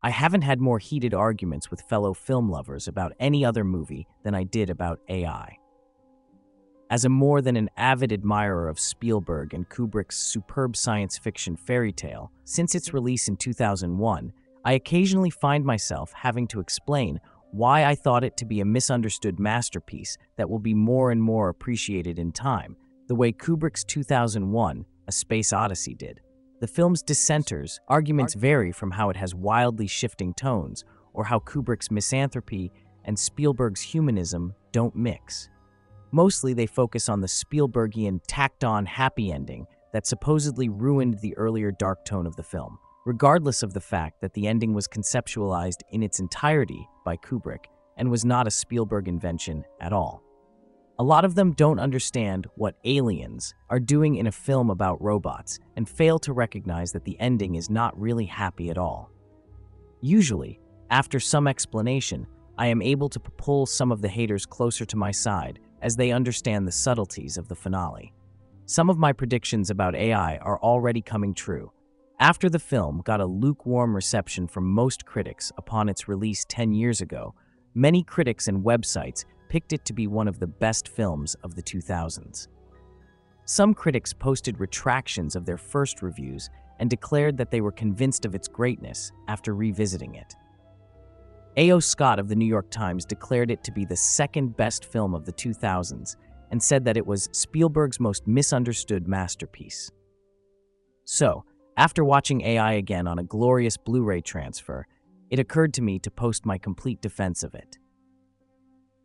I haven't had more heated arguments with fellow film lovers about any other movie than I did about AI. As a more than an avid admirer of Spielberg and Kubrick's superb science fiction fairy tale, since its release in 2001, I occasionally find myself having to explain why I thought it to be a misunderstood masterpiece that will be more and more appreciated in time, the way Kubrick's 2001, A Space Odyssey did. The film's dissenters' arguments vary from how it has wildly shifting tones, or how Kubrick's misanthropy and Spielberg's humanism don't mix. Mostly they focus on the Spielbergian tacked-on happy ending that supposedly ruined the earlier dark tone of the film, regardless of the fact that the ending was conceptualized in its entirety by Kubrick and was not a Spielberg invention at all. A lot of them don't understand what aliens are doing in a film about robots and fail to recognize that the ending is not really happy at all. Usually, after some explanation, I am able to pull some of the haters closer to my side as they understand the subtleties of the finale. Some of my predictions about AI are already coming true. After the film got a lukewarm reception from most critics upon its release 10 years ago, many critics and websites picked it to be one of the best films of the 2000s. Some critics posted retractions of their first reviews and declared that they were convinced of its greatness after revisiting it. A.O. Scott of the New York Times declared it to be the second best film of the 2000s and said that it was Spielberg's most misunderstood masterpiece. So, after watching AI again on a glorious Blu-ray transfer, it occurred to me to post my complete defense of it.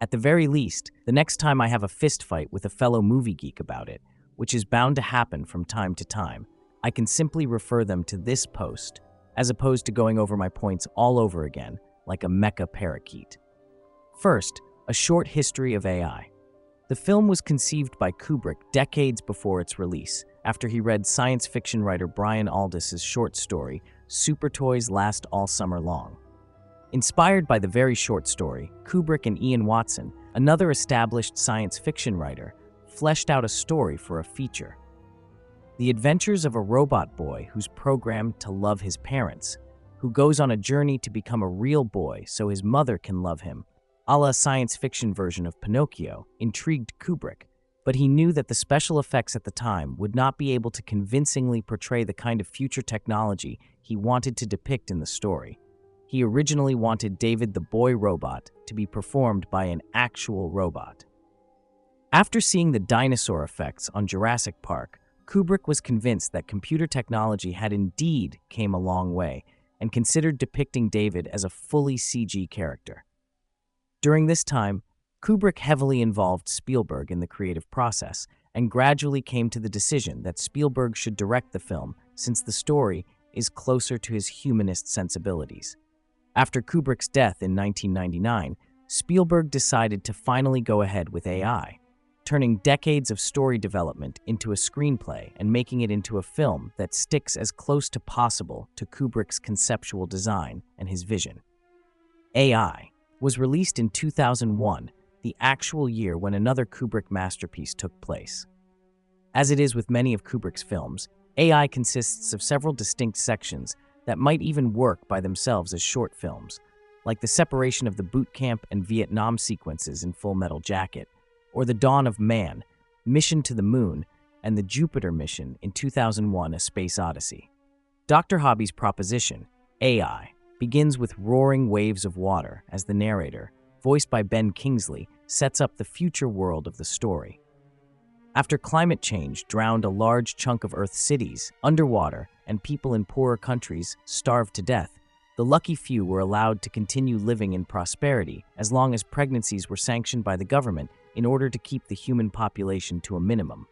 At the very least, the next time I have a fistfight with a fellow movie geek about it, which is bound to happen from time to time, I can simply refer them to this post, as opposed to going over my points all over again, like a mecha parakeet. First, a short history of AI. The film was conceived by Kubrick decades before its release, after he read science fiction writer Brian Aldiss's short story, Super Toys Last All Summer Long. Inspired by the very short story, Kubrick and Ian Watson, another established science fiction writer, fleshed out a story for a feature. The adventures of a robot boy who's programmed to love his parents, who goes on a journey to become a real boy so his mother can love him, a la science fiction version of Pinocchio, intrigued Kubrick, but he knew that the special effects at the time would not be able to convincingly portray the kind of future technology he wanted to depict in the story. He originally wanted David the Boy Robot to be performed by an actual robot. After seeing the dinosaur effects on Jurassic Park, Kubrick was convinced that computer technology had indeed came a long way and considered depicting David as a fully CG character. During this time, Kubrick heavily involved Spielberg in the creative process and gradually came to the decision that Spielberg should direct the film since the story is closer to his humanist sensibilities. After Kubrick's death in 1999, Spielberg decided to finally go ahead with AI, turning decades of story development into a screenplay and making it into a film that sticks as close to possible to Kubrick's conceptual design and his vision. AI was released in 2001, the actual year when another Kubrick masterpiece took place. As it is with many of Kubrick's films, AI consists of several distinct sections that might even work by themselves as short films, like the separation of the boot camp and Vietnam sequences in Full Metal Jacket, or the Dawn of Man, Mission to the Moon, and the Jupiter mission in 2001: A Space Odyssey. Dr. Hobby's proposition, AI, begins with roaring waves of water as the narrator, voiced by Ben Kingsley, sets up the future world of the story. After climate change drowned a large chunk of Earth's cities underwater and people in poorer countries starved to death, the lucky few were allowed to continue living in prosperity as long as pregnancies were sanctioned by the government in order to keep the human population to a minimum.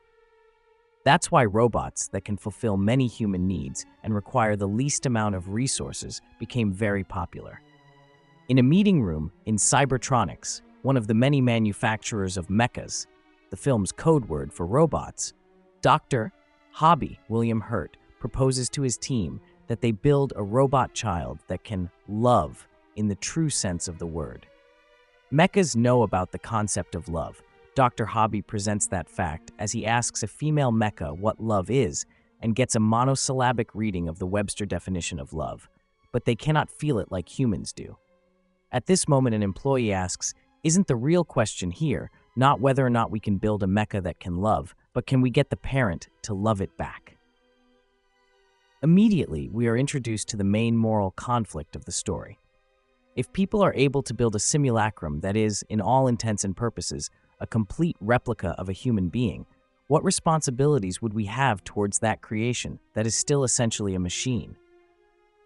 That's why robots that can fulfill many human needs and require the least amount of resources became very popular. In a meeting room in Cybertronics, one of the many manufacturers of mechas, the film's code word for robots, Dr. Hobby William Hurt proposes to his team that they build a robot child that can love in the true sense of the word. Mechas know about the concept of love. Dr. Hobby presents that fact as he asks a female mecha what love is and gets a monosyllabic reading of the Webster definition of love. but they cannot feel it like humans do. At this moment, an employee asks, "Isn't the real question here not whether or not we can build a mecha that can love, but can we get the parent to love it back?" Immediately, we are introduced to the main moral conflict of the story. If people are able to build a simulacrum that is, in all intents and purposes, a complete replica of a human being, what responsibilities would we have towards that creation that is still essentially a machine?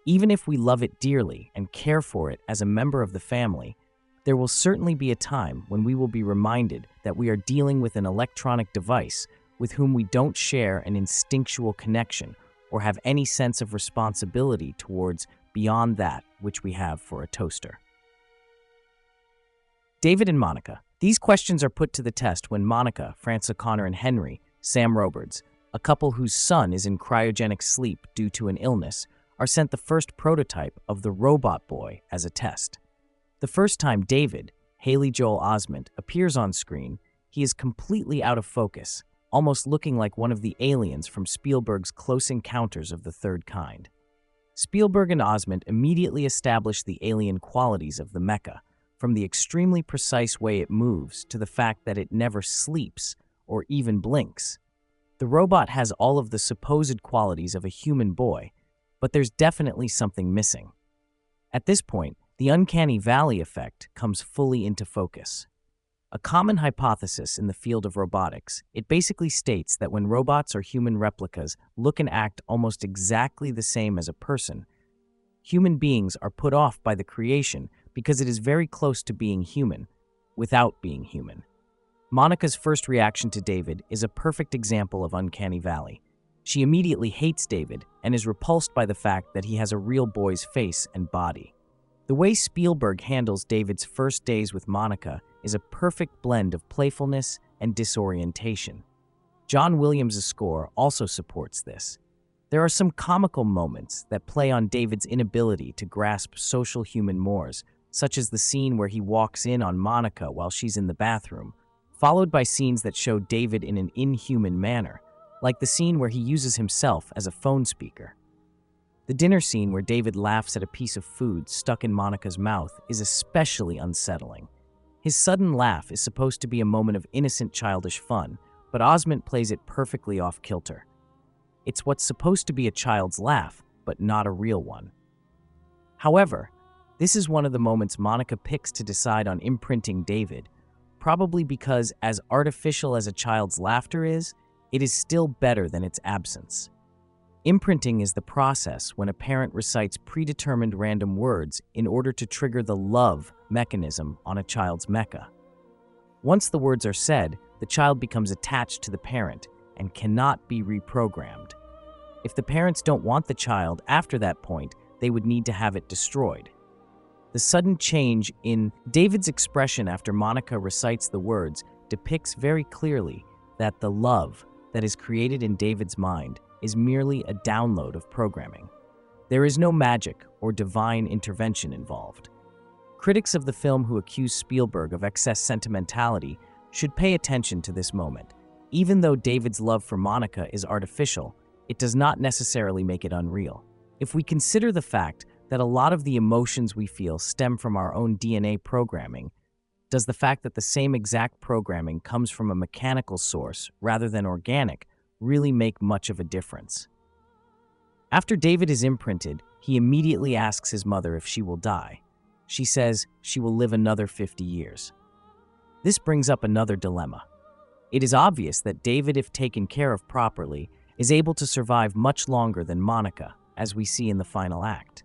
Even if we love it dearly and care for it as a member of the family, there will certainly be a time when we will be reminded that we are dealing with an electronic device with whom we don't share an instinctual connection or have any sense of responsibility towards beyond that which we have for a toaster. David and Monica. These questions are put to the test when Monica, Frances O'Connor, and Henry, Sam Robards, a couple whose son is in cryogenic sleep due to an illness, are sent the first prototype of the robot boy as a test. The first time David, Haley Joel Osment, appears on screen, he is completely out of focus, almost looking like one of the aliens from Spielberg's Close Encounters of the Third Kind. Spielberg and Osment immediately establish the alien qualities of the mecha, from the extremely precise way it moves to the fact that it never sleeps or even blinks. The robot has all of the supposed qualities of a human boy, but there's definitely something missing. At this point, the uncanny valley effect comes fully into focus. A common hypothesis in the field of robotics, it basically states that when robots or human replicas look and act almost exactly the same as a person, human beings are put off by the creation because it is very close to being human, without being human. Monica's first reaction to David is a perfect example of uncanny valley. She immediately hates David and is repulsed by the fact that he has a real boy's face and body. The way Spielberg handles David's first days with Monica is a perfect blend of playfulness and disorientation. John Williams' score also supports this. There are some comical moments that play on David's inability to grasp social human mores, such as the scene where he walks in on Monica while she's in the bathroom, followed by scenes that show David in an inhuman manner, like the scene where he uses himself as a phone speaker. The dinner scene where David laughs at a piece of food stuck in Monica's mouth is especially unsettling. His sudden laugh is supposed to be a moment of innocent childish fun, but Osment plays it perfectly off kilter. It's what's supposed to be a child's laugh, but not a real one. However, this is one of the moments Monica picks to decide on imprinting David, probably because as artificial as a child's laughter is, it is still better than its absence. Imprinting is the process when a parent recites predetermined random words in order to trigger the love mechanism on a child's mecha. Once the words are said, the child becomes attached to the parent and cannot be reprogrammed. If the parents don't want the child after that point, they would need to have it destroyed. The sudden change in David's expression after Monica recites the words depicts very clearly that the love that is created in David's mind is merely a download of programming. There is no magic or divine intervention involved. Critics of the film who accuse Spielberg of excess sentimentality should pay attention to this moment. Even though David's love for Monica is artificial, it does not necessarily make it unreal. If we consider the fact that a lot of the emotions we feel stem from our own DNA programming, does the fact that the same exact programming comes from a mechanical source rather than organic really make much of a difference? After David is imprinted, he immediately asks his mother if she will die. She says she will live another 50 years. This brings up another dilemma. It is obvious that David, if taken care of properly, is able to survive much longer than Monica, as we see in the final act.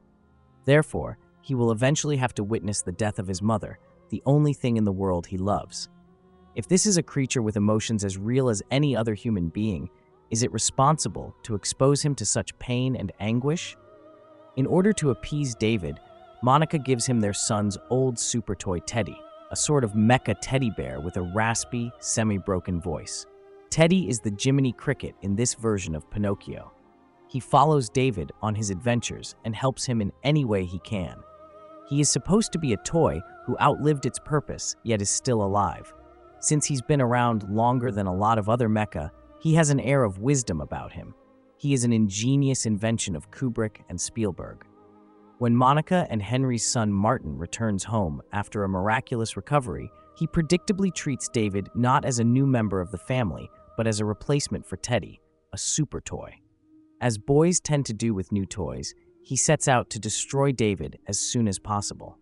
Therefore, he will eventually have to witness the death of his mother, the only thing in the world he loves. If this is a creature with emotions as real as any other human being, is it responsible to expose him to such pain and anguish? In order to appease David, Monica gives him their son's old super toy Teddy, a sort of mecha teddy bear with a raspy, semi-broken voice. Teddy is the Jiminy Cricket in this version of Pinocchio. He follows David on his adventures and helps him in any way he can. He is supposed to be a toy who outlived its purpose, yet is still alive. Since he's been around longer than a lot of other mecha, he has an air of wisdom about him. He is an ingenious invention of Kubrick and Spielberg. When Monica and Henry's son Martin returns home after a miraculous recovery, he predictably treats David not as a new member of the family, but as a replacement for Teddy, a super toy. As boys tend to do with new toys, he sets out to destroy David as soon as possible.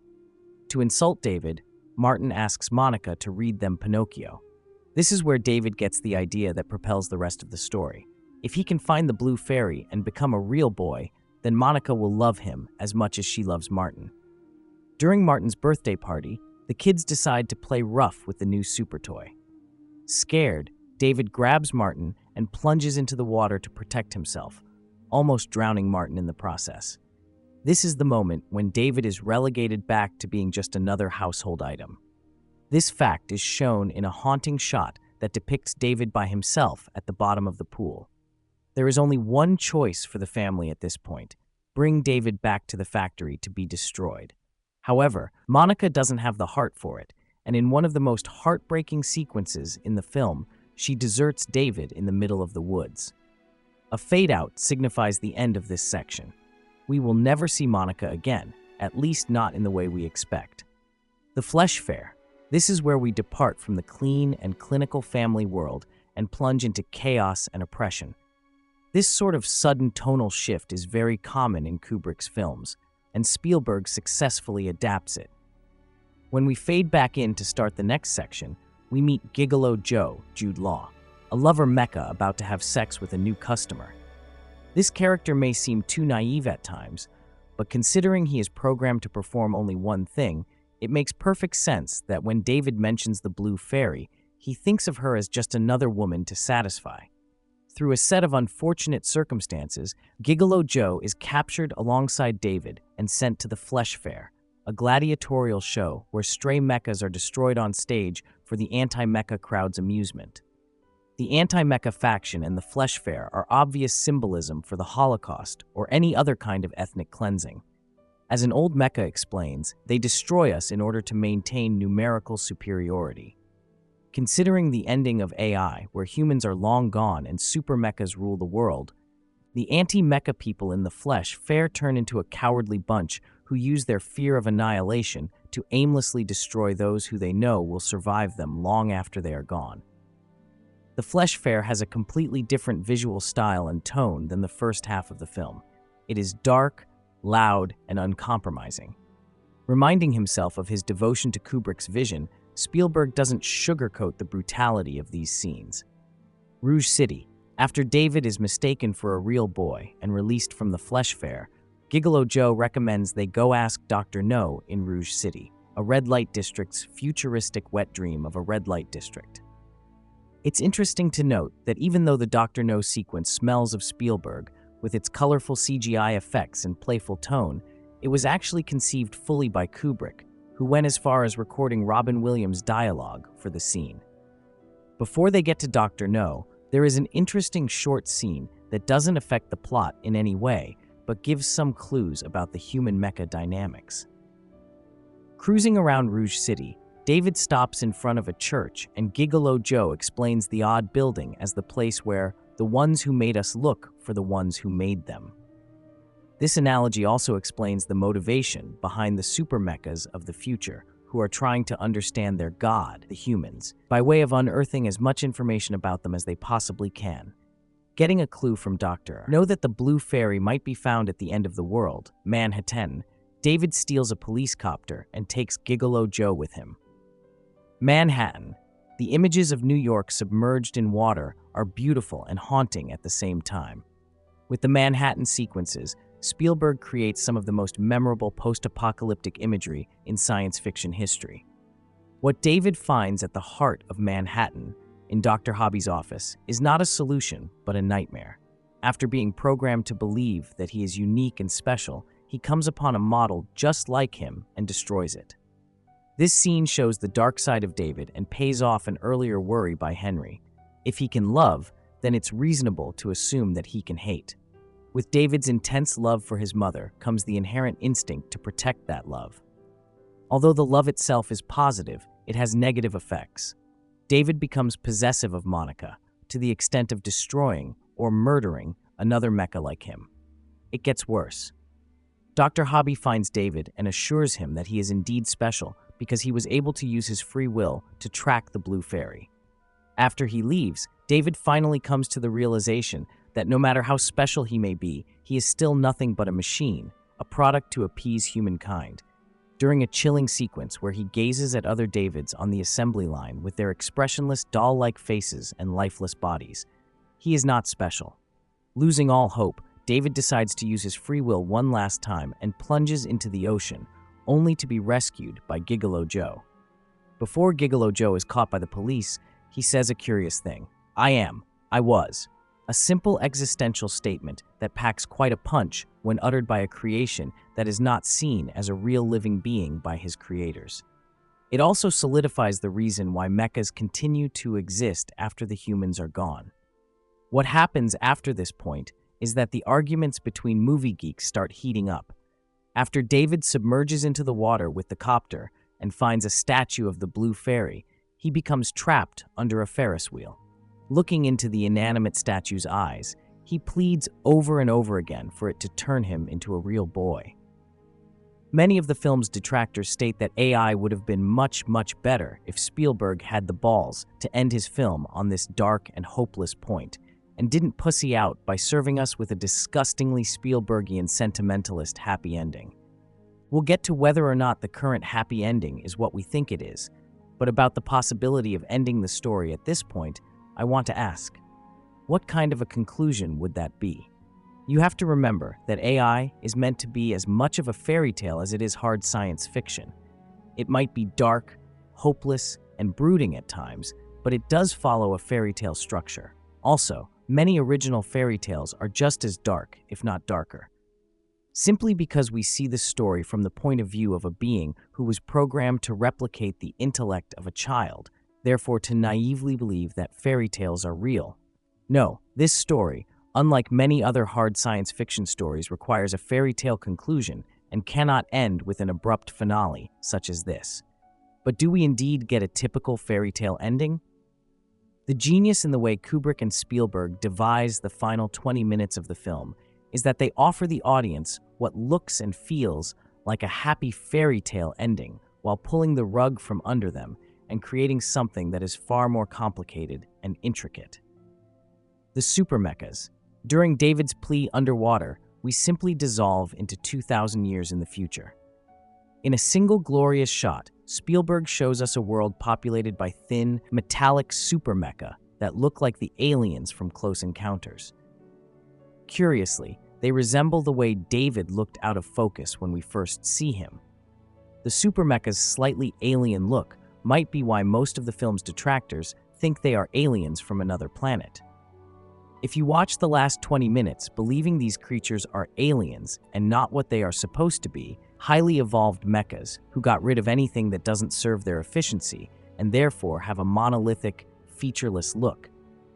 To insult David, Martin asks Monica to read them Pinocchio. This is where David gets the idea that propels the rest of the story. If he can find the blue fairy and become a real boy, then Monica will love him as much as she loves Martin. During Martin's birthday party, the kids decide to play rough with the new super toy. Scared, David grabs Martin and plunges into the water to protect himself, almost drowning Martin in the process. This is the moment when David is relegated back to being just another household item. This fact is shown in a haunting shot that depicts David by himself at the bottom of the pool. There is only one choice for the family at this point: bring David back to the factory to be destroyed. However, Monica doesn't have the heart for it, and in one of the most heartbreaking sequences in the film, she deserts David in the middle of the woods. A fade-out signifies the end of this section. We will never see Monica again, at least not in the way we expect. The Flesh Fair. This is where we depart from the clean and clinical family world and plunge into chaos and oppression. This sort of sudden tonal shift is very common in Kubrick's films, and Spielberg successfully adapts it. When we fade back in to start the next section, we meet Gigolo Joe, Jude Law, a lover mecha about to have sex with a new customer. This character may seem too naive at times, but considering he is programmed to perform only one thing, it makes perfect sense that when David mentions the blue fairy, he thinks of her as just another woman to satisfy. Through a set of unfortunate circumstances, Gigolo Joe is captured alongside David and sent to the Flesh Fair, a gladiatorial show where stray mechas are destroyed on stage for the anti-mecha crowd's amusement. The anti-mecha faction and the Flesh Fair are obvious symbolism for the Holocaust or any other kind of ethnic cleansing. As an old mecha explains, they destroy us in order to maintain numerical superiority. Considering the ending of AI, where humans are long gone and super mechas rule the world, the anti-mecha people in the Flesh Fair turn into a cowardly bunch who use their fear of annihilation to aimlessly destroy those who they know will survive them long after they are gone. The Flesh Fair has a completely different visual style and tone than the first half of the film. It is dark, loud, and uncompromising. Reminding himself of his devotion to Kubrick's vision, Spielberg doesn't sugarcoat the brutality of these scenes. Rouge City. After David is mistaken for a real boy and released from the Flesh Fair, Gigolo Joe recommends they go ask Dr. No in Rouge City, a red light district's futuristic wet dream of a red light district. It's interesting to note that even though the Dr. No sequence smells of Spielberg, with its colorful CGI effects and playful tone, it was actually conceived fully by Kubrick, who went as far as recording Robin Williams' dialogue for the scene. Before they get to Dr. No, there is an interesting short scene that doesn't affect the plot in any way, but gives some clues about the human-mecha dynamics. Cruising around Rouge City, David stops in front of a church, and Gigolo Joe explains the odd building as the place where the ones who made us look for the ones who made them. This analogy also explains the motivation behind the super mechas of the future, who are trying to understand their god, the humans, by way of unearthing as much information about them as they possibly can. Getting a clue from Dr. Know that the blue fairy might be found at the end of the world, Manhattan, David steals a police copter and takes Gigolo Joe with him. Manhattan. The images of New York submerged in water are beautiful and haunting at the same time. With the Manhattan sequences, Spielberg creates some of the most memorable post-apocalyptic imagery in science fiction history. What David finds at the heart of Manhattan, in Dr. Hobby's office, is not a solution, but a nightmare. After being programmed to believe that he is unique and special, he comes upon a model just like him and destroys it. This scene shows the dark side of David and pays off an earlier worry by Henry. If he can love, then it's reasonable to assume that he can hate. With David's intense love for his mother comes the inherent instinct to protect that love. Although the love itself is positive, it has negative effects. David becomes possessive of Monica, to the extent of destroying or murdering another mecha like him. It gets worse. Dr. Hobby finds David and assures him that he is indeed special because he was able to use his free will to track the blue fairy. After he leaves, David finally comes to the realization that no matter how special he may be, he is still nothing but a machine, a product to appease humankind. During a chilling sequence where he gazes at other Davids on the assembly line with their expressionless doll-like faces and lifeless bodies, he is not special. Losing all hope, David decides to use his free will one last time and plunges into the ocean, only to be rescued by Gigolo Joe. Before Gigolo Joe is caught by the police, he says a curious thing. I was. A simple existential statement that packs quite a punch when uttered by a creation that is not seen as a real living being by his creators. It also solidifies the reason why mechas continue to exist after the humans are gone. What happens after this point is that the arguments between movie geeks start heating up. After David submerges into the water with the copter and finds a statue of the blue fairy, he becomes trapped under a Ferris wheel. Looking into the inanimate statue's eyes, he pleads over and over again for it to turn him into a real boy. Many of the film's detractors state that AI would have been much, much better if Spielberg had the balls to end his film on this dark and hopeless point, and didn't pussy out by serving us with a disgustingly Spielbergian sentimentalist happy ending. We'll get to whether or not the current happy ending is what we think it is, but about the possibility of ending the story at this point, I want to ask, what kind of a conclusion would that be? You have to remember that AI is meant to be as much of a fairy tale as it is hard science fiction. It might be dark, hopeless, and brooding at times, but it does follow a fairy tale structure. Also, many original fairy tales are just as dark, if not darker. Simply because we see the story from the point of view of a being who was programmed to replicate the intellect of a child, therefore to naively believe that fairy tales are real. No, this story, unlike many other hard science fiction stories, requires a fairy tale conclusion and cannot end with an abrupt finale, such as this. But do we indeed get a typical fairy tale ending? The genius in the way Kubrick and Spielberg devised the final 20 minutes of the film is that they offer the audience what looks and feels like a happy fairy tale ending while pulling the rug from under them and creating something that is far more complicated and intricate. The super mechas. During David's plea underwater, we simply dissolve into 2,000 years in the future. In a single glorious shot, Spielberg shows us a world populated by thin, metallic super mecha that look like the aliens from Close Encounters. Curiously, they resemble the way David looked out of focus when we first see him. The super mecha's slightly alien look might be why most of the film's detractors think they are aliens from another planet. If you watch the last 20 minutes believing these creatures are aliens and not what they are supposed to be, highly evolved mechas who got rid of anything that doesn't serve their efficiency and therefore have a monolithic, featureless look,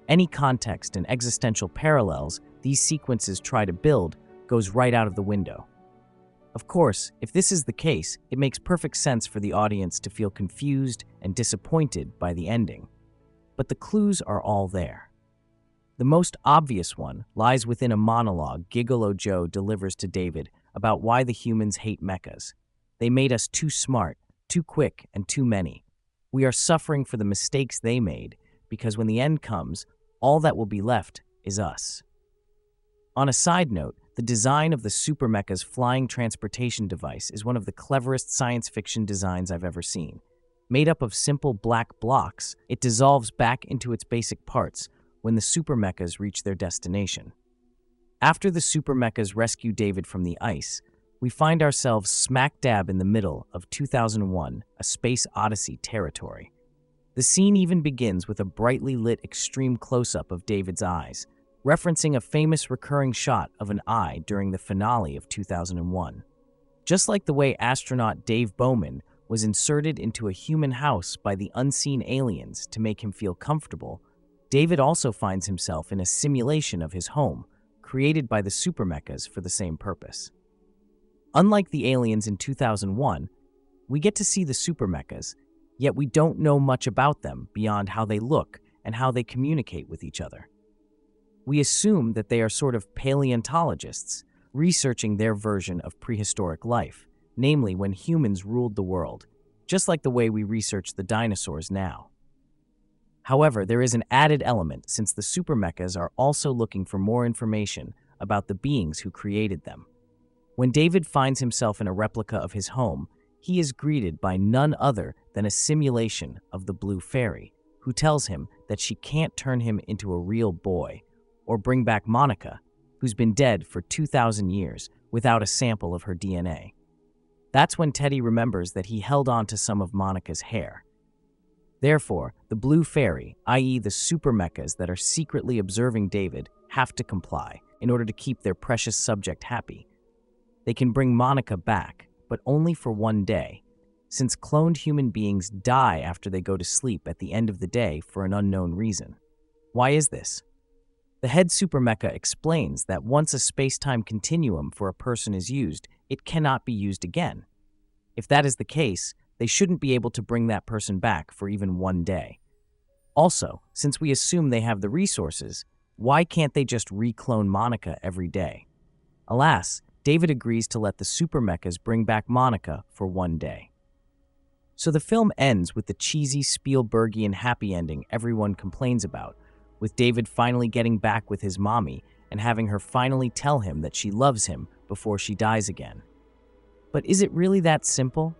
any context and existential parallels these sequences try to build goes right out of the window. Of course, if this is the case, it makes perfect sense for the audience to feel confused and disappointed by the ending. But the clues are all there. The most obvious one lies within a monologue Gigolo Joe delivers to David about why the humans hate mechas. They made us too smart, too quick, and too many. We are suffering for the mistakes they made, because when the end comes, all that will be left is us. On a side note, the design of the super mecha's flying transportation device is one of the cleverest science fiction designs I've ever seen. Made up of simple black blocks, it dissolves back into its basic parts when the super mechas reach their destination. After the super mechas rescue David from the ice, we find ourselves smack dab in the middle of 2001, A Space Odyssey territory. The scene even begins with a brightly lit extreme close-up of David's eyes, referencing a famous recurring shot of an eye during the finale of 2001. Just like the way astronaut Dave Bowman was inserted into a human house by the unseen aliens to make him feel comfortable, David also finds himself in a simulation of his home, created by the super mechas for the same purpose. Unlike the aliens in 2001, we get to see the super mechas, yet we don't know much about them beyond how they look and how they communicate with each other. We assume that they are sort of paleontologists, researching their version of prehistoric life, namely when humans ruled the world, just like the way we research the dinosaurs now. However, there is an added element since the supermechas are also looking for more information about the beings who created them. When David finds himself in a replica of his home, he is greeted by none other than a simulation of the Blue Fairy, who tells him that she can't turn him into a real boy or bring back Monica, who's been dead for 2,000 years without a sample of her DNA. That's when Teddy remembers that he held on to some of Monica's hair. Therefore, the Blue Fairy, i.e. the supermechas that are secretly observing David, have to comply in order to keep their precious subject happy. They can bring Monica back, but only for one day, since cloned human beings die after they go to sleep at the end of the day for an unknown reason. Why is this? The head supermecha explains that once a space-time continuum for a person is used, it cannot be used again. If that is the case, they shouldn't be able to bring that person back for even one day. Also, since we assume they have the resources, why can't they just reclone Monica every day? Alas, David agrees to let the supermechas bring back Monica for one day. So the film ends with the cheesy Spielbergian happy ending everyone complains about, with David finally getting back with his mommy and having her finally tell him that she loves him before she dies again. But is it really that simple?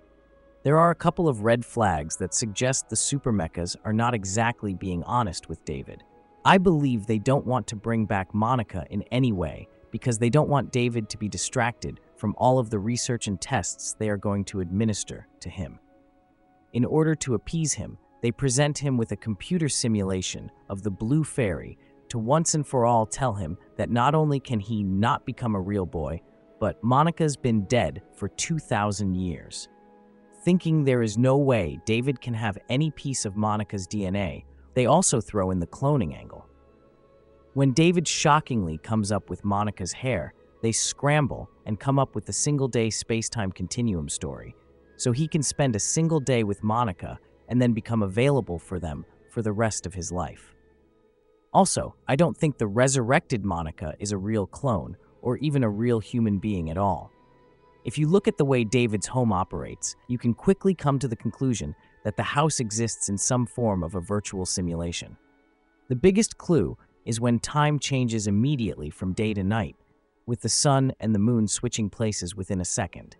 There are a couple of red flags that suggest the supermechas are not exactly being honest with David. I believe they don't want to bring back Monica in any way because they don't want David to be distracted from all of the research and tests they are going to administer to him. In order to appease him, they present him with a computer simulation of the Blue Fairy to once and for all tell him that not only can he not become a real boy, but Monica's been dead for 2,000 years. Thinking there is no way David can have any piece of Monica's DNA, they also throw in the cloning angle. When David shockingly comes up with Monica's hair, they scramble and come up with the single-day space-time continuum story, so he can spend a single day with Monica and then become available for them for the rest of his life. Also, I don't think the resurrected Monica is a real clone or even a real human being at all. If you look at the way David's home operates, you can quickly come to the conclusion that the house exists in some form of a virtual simulation. The biggest clue is when time changes immediately from day to night, with the sun and the moon switching places within a second.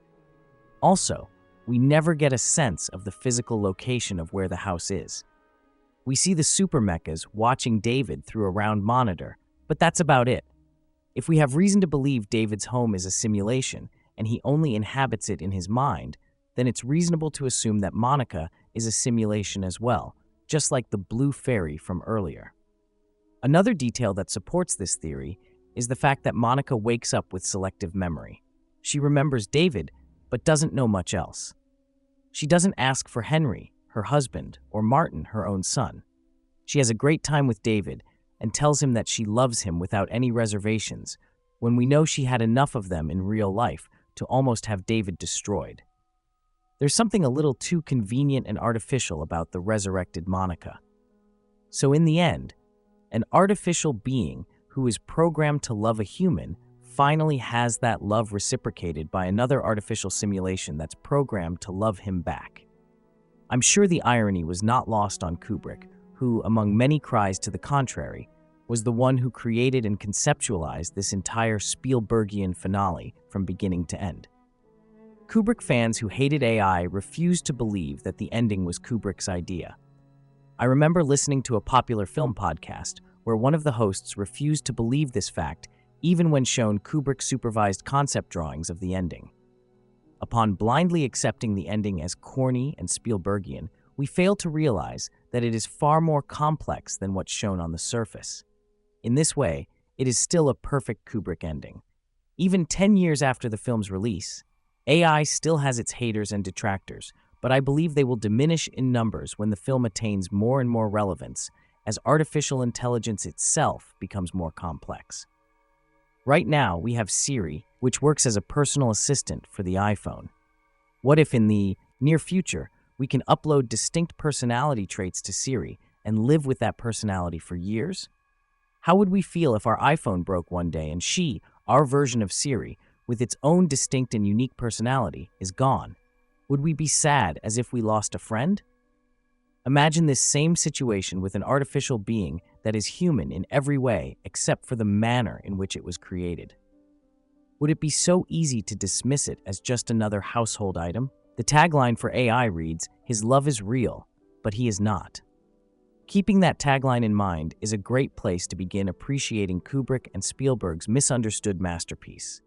Also, we never get a sense of the physical location of where the house is. We see the supermechas watching David through a round monitor, but that's about it. If we have reason to believe David's home is a simulation and he only inhabits it in his mind, then it's reasonable to assume that Monica is a simulation as well, just like the Blue Fairy from earlier. Another detail that supports this theory is the fact that Monica wakes up with selective memory. She remembers David, but doesn't know much else. She doesn't ask for Henry, her husband, or Martin, her own son. She has a great time with David and tells him that she loves him without any reservations, when we know she had enough of them in real life to almost have David destroyed. There's something a little too convenient and artificial about the resurrected Monica. So in the end, an artificial being who is programmed to love a human finally has that love reciprocated by another artificial simulation that's programmed to love him back. I'm sure the irony was not lost on Kubrick, who, among many cries to the contrary, was the one who created and conceptualized this entire Spielbergian finale from beginning to end. Kubrick fans who hated AI refused to believe that the ending was Kubrick's idea. I remember listening to a popular film podcast where one of the hosts refused to believe this fact even when shown Kubrick-supervised concept drawings of the ending. Upon blindly accepting the ending as corny and Spielbergian, we fail to realize that it is far more complex than what's shown on the surface. In this way, it is still a perfect Kubrick ending. Even 10 years after the film's release, AI still has its haters and detractors, but I believe they will diminish in numbers when the film attains more and more relevance as artificial intelligence itself becomes more complex. Right now, we have Siri, which works as a personal assistant for the iPhone. What if in the near future, we can upload distinct personality traits to Siri and live with that personality for years? How would we feel if our iPhone broke one day and she, our version of Siri, with its own distinct and unique personality, is gone, would we be sad as if we lost a friend? Imagine this same situation with an artificial being that is human in every way except for the manner in which it was created. Would it be so easy to dismiss it as just another household item? The tagline for AI reads, "His love is real, but he is not." Keeping that tagline in mind is a great place to begin appreciating Kubrick and Spielberg's misunderstood masterpiece.